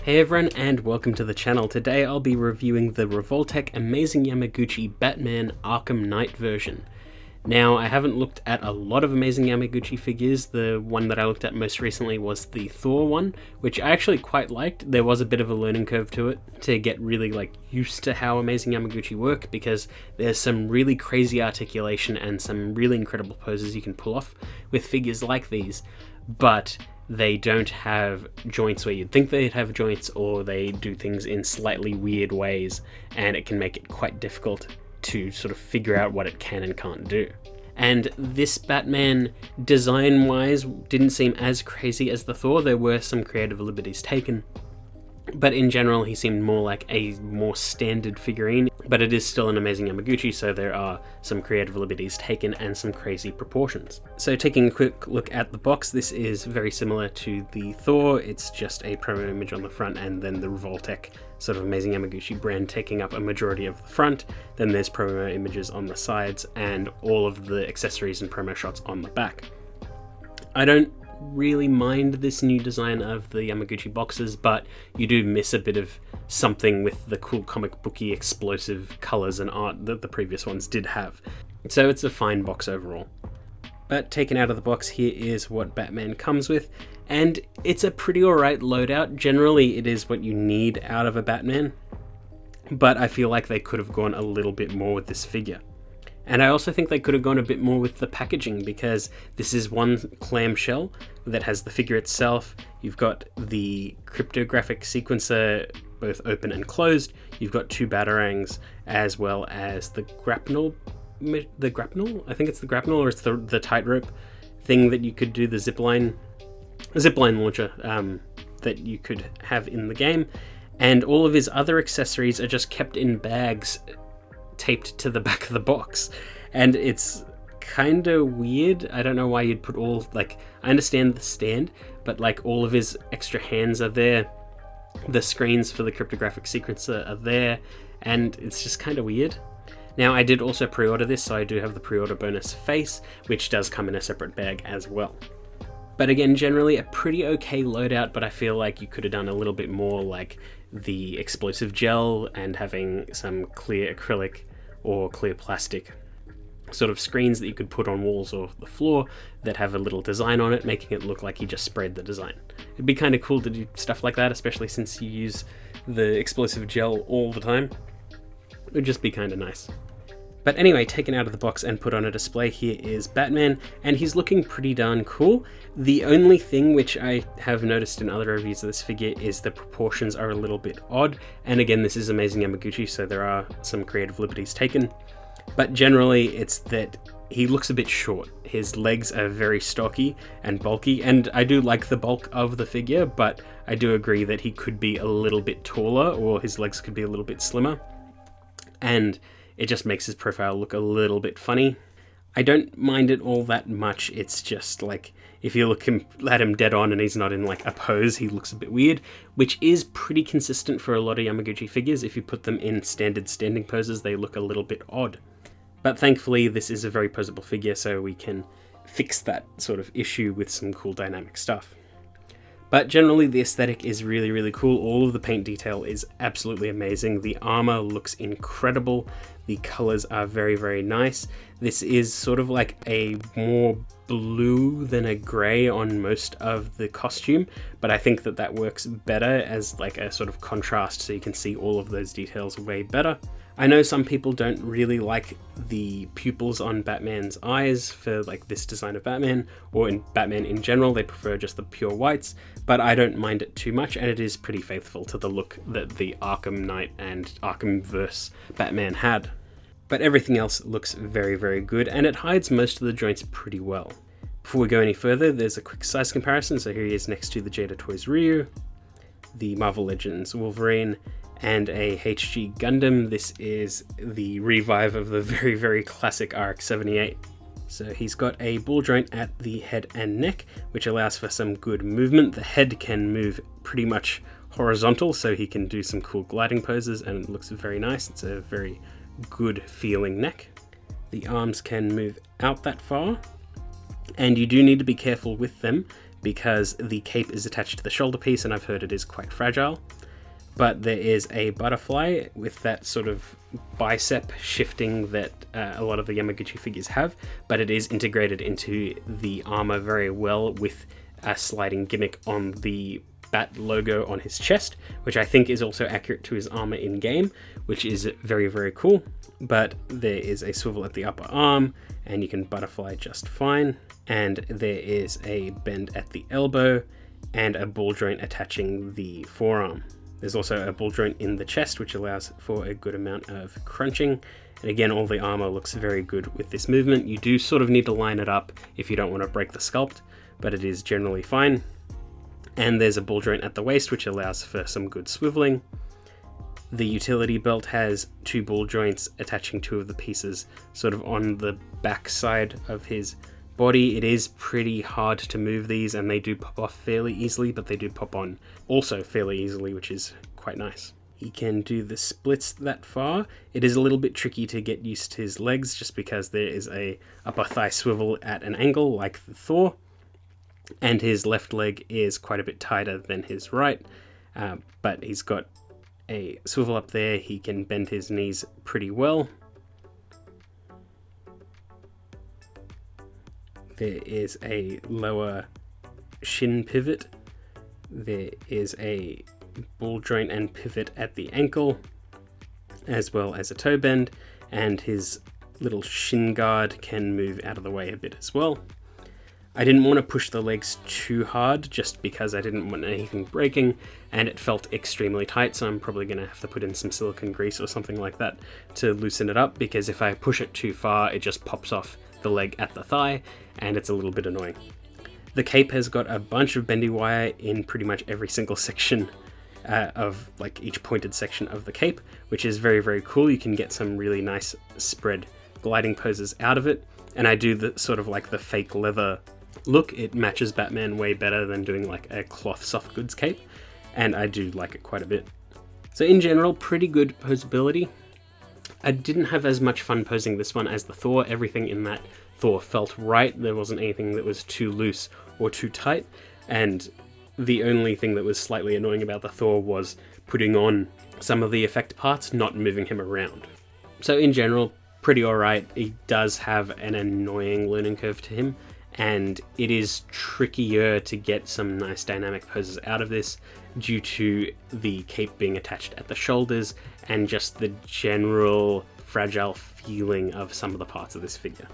Hey everyone, and welcome to the channel. Today I'll be reviewing the Revoltech Amazing Yamaguchi Batman Arkham Knight version. Now, I haven't looked at a lot of Amazing Yamaguchi figures. The one that I looked at most recently was the Thor one, which I actually quite liked. There was a bit of a learning curve to it to get really used to how Amazing Yamaguchi work, because there's some really crazy articulation and some really incredible poses you can pull off with figures like these, but they don't have joints where you'd think they'd have joints, or they do things in slightly weird ways, and it can make it quite difficult to sort of figure out what it can and can't do. And this Batman, design-wise, didn't seem as crazy as the Thor. There were some creative liberties taken, but in general he seemed more like a more standard figurine. But it is still an Amazing Yamaguchi, so there are some creative liberties taken and some crazy proportions. So taking a quick look at the box, this is very similar to the Thor. It's just a promo image on the front, and then the Revoltech sort of Amazing Yamaguchi brand taking up a majority of the front. Then there's promo images on the sides and all of the accessories and promo shots on the back. I don't really mind this new design of the Yamaguchi boxes, but you do miss a bit of something with the cool comic booky explosive colors and art that the previous ones did have. So it's a fine box overall. But taken out of the box, here is what Batman comes with, and it's a pretty alright loadout. Generally it is what you need out of a Batman, but I feel like they could have gone a little bit more with this figure. And I also think they could have gone a bit more with the packaging, because this is one clamshell that has the figure itself. You've got the cryptographic sequencer both open and closed. You've got two batarangs, as well as the grapnel. I think it's the grapnel, or it's the tightrope thing that you could do, the zipline launcher that you could have in the game. And all of his other accessories are just kept in bags taped to the back of the box, and it's kind of weird. I don't know why you'd put all, I understand the stand, but all of his extra hands are there, the screens for the cryptographic sequencer are there, and it's just kind of weird. Now, I did also pre-order this, so I do have the pre-order bonus face, which does come in a separate bag as well. But again, generally a pretty okay loadout, but I feel like you could have done a little bit more, like the explosive gel and having some clear acrylic or clear plastic sort of screens that you could put on walls or the floor that have a little design on it, making it look like you just sprayed the design. It'd be kind of cool to do stuff like that, especially since you use the explosive gel all the time. It would just be kind of nice. But anyway, taken out of the box and put on a display, here is Batman, and he's looking pretty darn cool. The only thing which I have noticed in other reviews of this figure is the proportions are a little bit odd, and again, this is Amazing Yamaguchi, so there are some creative liberties taken. But generally, it's that he looks a bit short. His legs are very stocky and bulky, and I do like the bulk of the figure, but I do agree that he could be a little bit taller, or his legs could be a little bit slimmer. And it just makes his profile look a little bit funny. I don't mind it all that much. It's just if you look at him dead on and he's not in a pose, he looks a bit weird, which is pretty consistent for a lot of Yamaguchi figures. If you put them in standard standing poses, they look a little bit odd. But thankfully, this is a very posable figure, so we can fix that sort of issue with some cool dynamic stuff. But generally, the aesthetic is really, really cool. All of the paint detail is absolutely amazing. The armor looks incredible. The colors are very, very nice. This is sort of like a more blue than a gray on most of the costume, but I think that works better as a sort of contrast, so you can see all of those details way better. I know some people don't really like the pupils on Batman's eyes for this design of Batman, or in Batman in general. They prefer just the pure whites, but I don't mind it too much, and it is pretty faithful to the look that the Arkham Knight and Arkhamverse Batman had. But everything else looks very, very good, and it hides most of the joints pretty well. Before we go any further, there's a quick size comparison. So here he is next to the Jada Toys Ryu, the Marvel Legends Wolverine, and a HG Gundam. This is the revive of the very, very classic RX-78. So he's got a ball joint at the head and neck, which allows for some good movement. The head can move pretty much horizontal, so he can do some cool gliding poses, and it looks very nice. It's a very good feeling neck. The arms can move out that far, and you do need to be careful with them because the cape is attached to the shoulder piece, and I've heard it is quite fragile. But there is a butterfly with that sort of bicep shifting that a lot of the Yamaguchi figures have, but it is integrated into the armor very well with a sliding gimmick on the Bat logo on his chest, which I think is also accurate to his armor in game, which is very, very cool. But there is a swivel at the upper arm, and you can butterfly just fine. And there is a bend at the elbow and a ball joint attaching the forearm. There's also a ball joint in the chest, which allows for a good amount of crunching. And again, all the armor looks very good with this movement. You do sort of need to line it up if you don't want to break the sculpt, but it is generally fine. And there's a ball joint at the waist, which allows for some good swiveling. The utility belt has 2 ball joints attaching 2 of the pieces sort of on the back side of his body. It is pretty hard to move these, and they do pop off fairly easily, but they do pop on also fairly easily, which is quite nice. He can do the splits that far. It is a little bit tricky to get used to his legs just because there is a upper thigh swivel at an angle like the Thor, and his left leg is quite a bit tighter than his right, but he's got a swivel up there. He can bend his knees pretty well. There is a lower shin pivot. There is a ball joint and pivot at the ankle, as well as a toe bend, and his little shin guard can move out of the way a bit as well. I didn't want to push the legs too hard just because I didn't want anything breaking, and it felt extremely tight, so I'm probably going to have to put in some silicone grease or something like that to loosen it up, because if I push it too far, it just pops off the leg at the thigh, and it's a little bit annoying. The cape has got a bunch of bendy wire in pretty much every single section of like each pointed section of the cape, which is very, very cool. You can get some really nice spread gliding poses out of it, and I do the sort of like the fake leather look. It matches Batman way better than doing like a cloth soft goods cape, and I do like it quite a bit. So in general, pretty good posability. I didn't have as much fun posing this one as the Thor. Everything in that Thor felt right. There wasn't anything that was too loose or too tight, and the only thing that was slightly annoying about the Thor was putting on some of the effect parts, not moving him around. So in general, pretty alright. He does have an annoying learning curve to him, and it is trickier to get some nice dynamic poses out of this due to the cape being attached at the shoulders and just the general fragile feeling of some of the parts of this figure.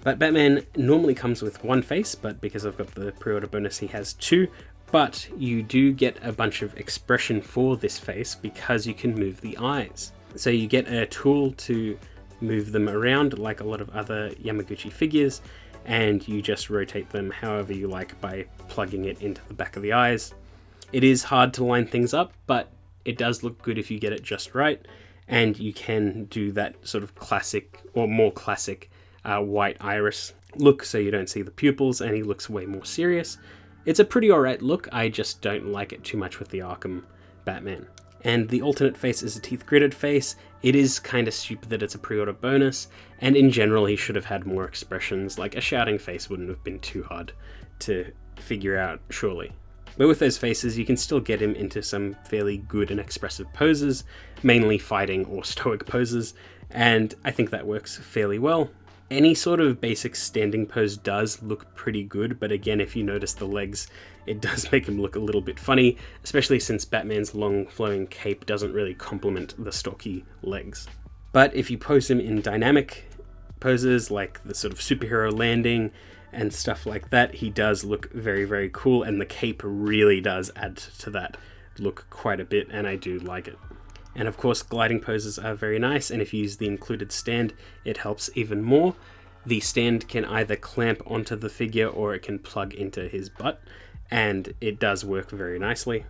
But Batman normally comes with 1 face, but because I've got the pre-order bonus, he has 2. But you do get a bunch of expression for this face because you can move the eyes. So you get a tool to move them around like a lot of other Yamaguchi figures, and you just rotate them however you like by plugging it into the back of the eyes. It is hard to line things up, but it does look good if you get it just right, and you can do that sort of classic, or more classic, white iris look so you don't see the pupils, and he looks way more serious. It's a pretty alright look, I just don't like it too much with the Arkham Batman. And the alternate face is a teeth gritted face. It is kind of stupid that it's a pre-order bonus, and in general he should have had more expressions. Like a shouting face wouldn't have been too hard to figure out, surely. But with those faces you can still get him into some fairly good and expressive poses, mainly fighting or stoic poses, and I think that works fairly well. Any sort of basic standing pose does look pretty good, but again, if you notice the legs, it does make him look a little bit funny, especially since Batman's long flowing cape doesn't really complement the stocky legs. But if you pose him in dynamic poses, like the sort of superhero landing and stuff like that, he does look very, very cool, and the cape really does add to that look quite a bit, and I do like it. And of course, gliding poses are very nice, and if you use the included stand, it helps even more. The stand can either clamp onto the figure or it can plug into his butt, and it does work very nicely.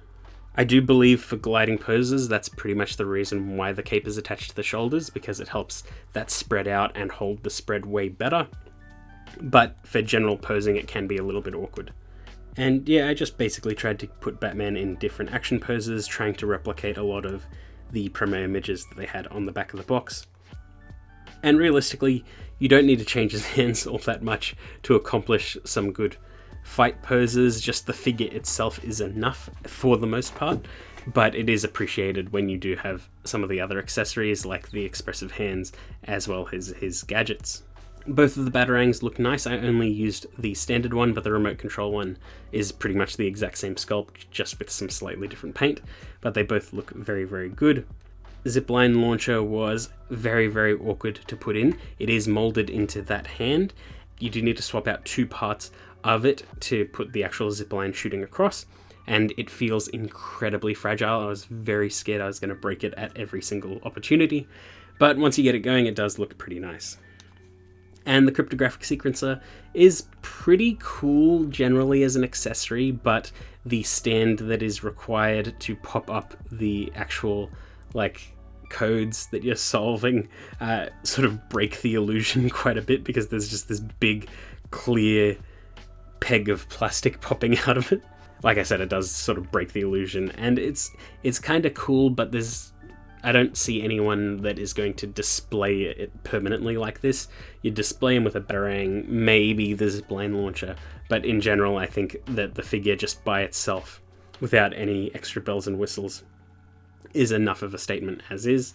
I do believe for gliding poses, that's pretty much the reason why the cape is attached to the shoulders, because it helps that spread out and hold the spread way better. But for general posing, it can be a little bit awkward. And yeah, I just basically tried to put Batman in different action poses, trying to replicate a lot of the promo images that they had on the back of the box. And realistically, you don't need to change his hands all that much to accomplish some good fight poses, just the figure itself is enough for the most part, but it is appreciated when you do have some of the other accessories like the expressive hands as well as his gadgets. Both of the Batarangs look nice. I only used the standard one, but the remote control one is pretty much the exact same sculpt, just with some slightly different paint, but they both look very, very good. Zipline launcher was very, very awkward to put in. It is molded into that hand. You do need to swap out 2 parts of it to put the actual zipline shooting across, and it feels incredibly fragile. I was very scared I was going to break it at every single opportunity, but once you get it going, it does look pretty nice. And the cryptographic sequencer is pretty cool generally as an accessory, but the stand that is required to pop up the actual codes that you're solving sort of break the illusion quite a bit, because there's just this big clear peg of plastic popping out of it. Like I said, it does sort of break the illusion, and it's kind of cool, but I don't see anyone that is going to display it permanently like this. You display him with a Batarang, maybe the zipline launcher, but in general I think that the figure just by itself, without any extra bells and whistles, is enough of a statement as is,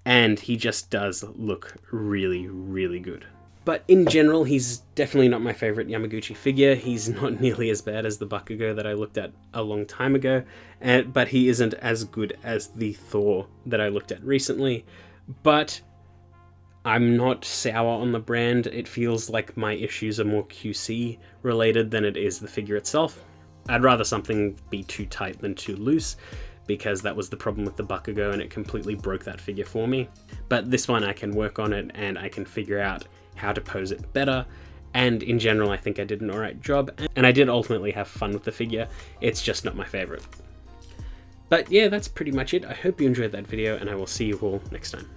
and he just does look really, really good. But in general, he's definitely not my favorite Yamaguchi figure. He's not nearly as bad as the Bakugo that I looked at a long time ago, but he isn't as good as the Thor that I looked at recently. But I'm not sour on the brand. It feels like my issues are more QC related than it is the figure itself. I'd rather something be too tight than too loose, because that was the problem with the Bakugo and it completely broke that figure for me. But this one I can work on it and I can figure out how to pose it better, and in general I think I did an alright job, and I did ultimately have fun with the figure. It's just not my favorite. But yeah, that's pretty much it. I hope you enjoyed that video, and I will see you all next time.